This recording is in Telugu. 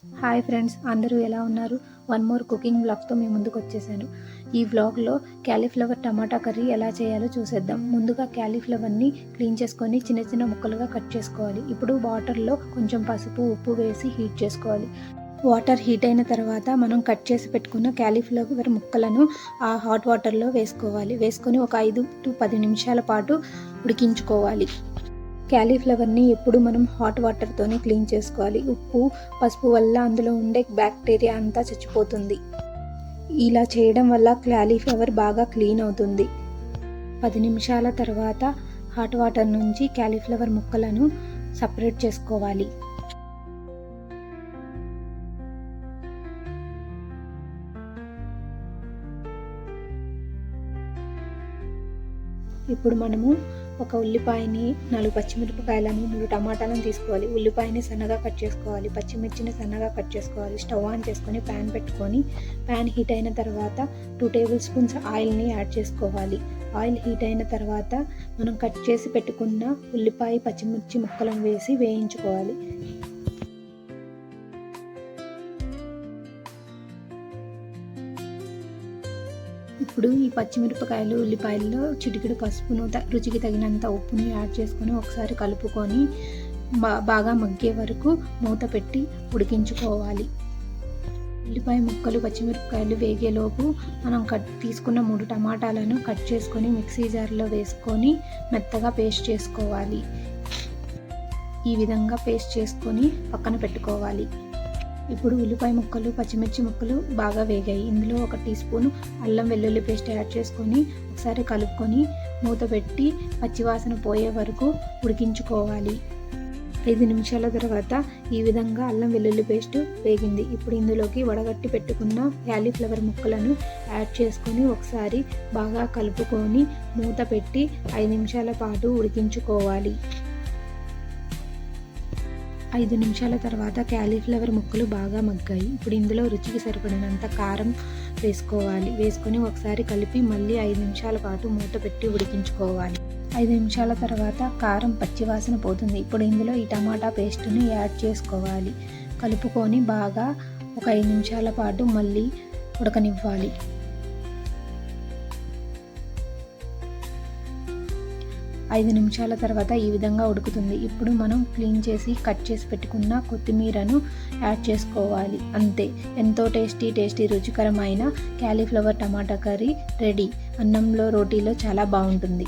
హాయ్ ఫ్రెండ్స్, అందరూ ఎలా ఉన్నారు? వన్ మోర్ కుకింగ్ వ్లాగ్తో మీ ముందుకు వచ్చేసాను. ఈ వ్లాగ్లో క్యాలీఫ్లవర్ టమాటా కర్రీ ఎలా చేయాలో చూసేద్దాం. ముందుగా క్యాలీఫ్లవర్ని క్లీన్ చేసుకొని చిన్న చిన్న ముక్కలుగా కట్ చేసుకోవాలి. ఇప్పుడు వాటర్లో కొంచెం పసుపు, ఉప్పు వేసి హీట్ చేసుకోవాలి. వాటర్ హీట్ అయిన తర్వాత మనం కట్ చేసి పెట్టుకున్న క్యాలీఫ్లవర్ ముక్కలను ఆ హాట్ వాటర్లో వేసుకోవాలి. వేసుకొని ఒక 5 to 10 నిమిషాల పాటు ఉడికించుకోవాలి. క్యాలీఫ్లవర్ని ఎప్పుడు మనం హాట్ వాటర్తోనే క్లీన్ చేసుకోవాలి. ఉప్పు, పసుపు వల్ల అందులో ఉండే బ్యాక్టీరియా అంతా చచ్చిపోతుంది. ఇలా చేయడం వల్ల క్యాలీఫ్లవర్ బాగా క్లీన్ అవుతుంది. 10 నిమిషాల తర్వాత హాట్ వాటర్ నుంచి క్యాలీఫ్లవర్ ముక్కలను సపరేట్ చేసుకోవాలి. ఇప్పుడు మనము ఒక ఉల్లిపాయని, 4 పచ్చిమిరపకాయలను, 3 టమాటాలను తీసుకోవాలి. ఉల్లిపాయని సన్నగా కట్ చేసుకోవాలి. పచ్చిమిర్చిని సన్నగా కట్ చేసుకోవాలి. స్టవ్ ఆన్ చేసుకొని ప్యాన్ పెట్టుకొని ప్యాన్ హీట్ అయిన తర్వాత 2 టేబుల్ స్పూన్స్ ఆయిల్ని యాడ్ చేసుకోవాలి. ఆయిల్ హీట్ అయిన తర్వాత మనం కట్ చేసి పెట్టుకున్న ఉల్లిపాయ, పచ్చిమిర్చి ముక్కలను వేసి వేయించుకోవాలి. ఇప్పుడు ఈ పచ్చిమిరపకాయలు, ఉల్లిపాయల్లో చిటికెడు పసుపును, రుచికి తగినంత ఉప్పుని యాడ్ చేసుకొని ఒకసారి కలుపుకొని బాగా మగ్గే వరకు మూత పెట్టి ఉడికించుకోవాలి. ఉల్లిపాయ ముక్కలు, పచ్చిమిరపకాయలు వేగేలోపు మనం తీసుకున్న 3 టమాటాలను కట్ చేసుకొని మిక్సీ జార్లో వేసుకొని మెత్తగా పేస్ట్ చేసుకోవాలి. ఈ విధంగా పేస్ట్ చేసుకొని పక్కన పెట్టుకోవాలి. ఇప్పుడు ఉల్లిపాయ ముక్కలు, పచ్చిమిర్చి ముక్కలు బాగా వేగాయి. ఇందులో 1 టీ స్పూన్ అల్లం వెల్లుల్లి పేస్ట్ యాడ్ చేసుకొని ఒకసారి కలుపుకొని మూత పెట్టి పచ్చివాసన పోయే వరకు ఉడికించుకోవాలి. 5 నిమిషాల తర్వాత ఈ విధంగా అల్లం వెల్లుల్లి పేస్ట్ వేగింది. ఇప్పుడు ఇందులోకి వడగట్టి పెట్టుకున్న క్యాలీఫ్లవర్ ముక్కలను యాడ్ చేసుకొని ఒకసారి బాగా కలుపుకొని మూత పెట్టి 5 నిమిషాల పాటు ఉడికించుకోవాలి. 5 నిమిషాల తర్వాత క్యాలీఫ్లవర్ ముక్కలు బాగా మగ్గాయి. ఇప్పుడు ఇందులో రుచికి సరిపడినంత కారం వేసుకోవాలి. వేసుకొని ఒకసారి కలిపి మళ్ళీ 5 నిమిషాల పాటు మూత పెట్టి ఉడికించుకోవాలి. 5 నిమిషాల తర్వాత కారం పచ్చివాసన పోతుంది. ఇప్పుడు ఇందులో ఈ టమాటా పేస్ట్ని యాడ్ చేసుకోవాలి. కలుపుకొని బాగా ఒక 5 నిమిషాల పాటు మళ్ళీ ఉడకనివ్వాలి. 5 నిమిషాల తర్వాత ఈ విధంగా ఉడుకుతుంది. ఇప్పుడు మనం క్లీన్ చేసి కట్ చేసి పెట్టుకున్న కొత్తిమీరను యాడ్ చేసుకోవాలి. అంతే, ఎంతో టేస్టీ రుచికరమైన క్యాలీఫ్లవర్ టమాటా కర్రీ రెడీ. అన్నంలో, రోటీలో చాలా బాగుంటుంది.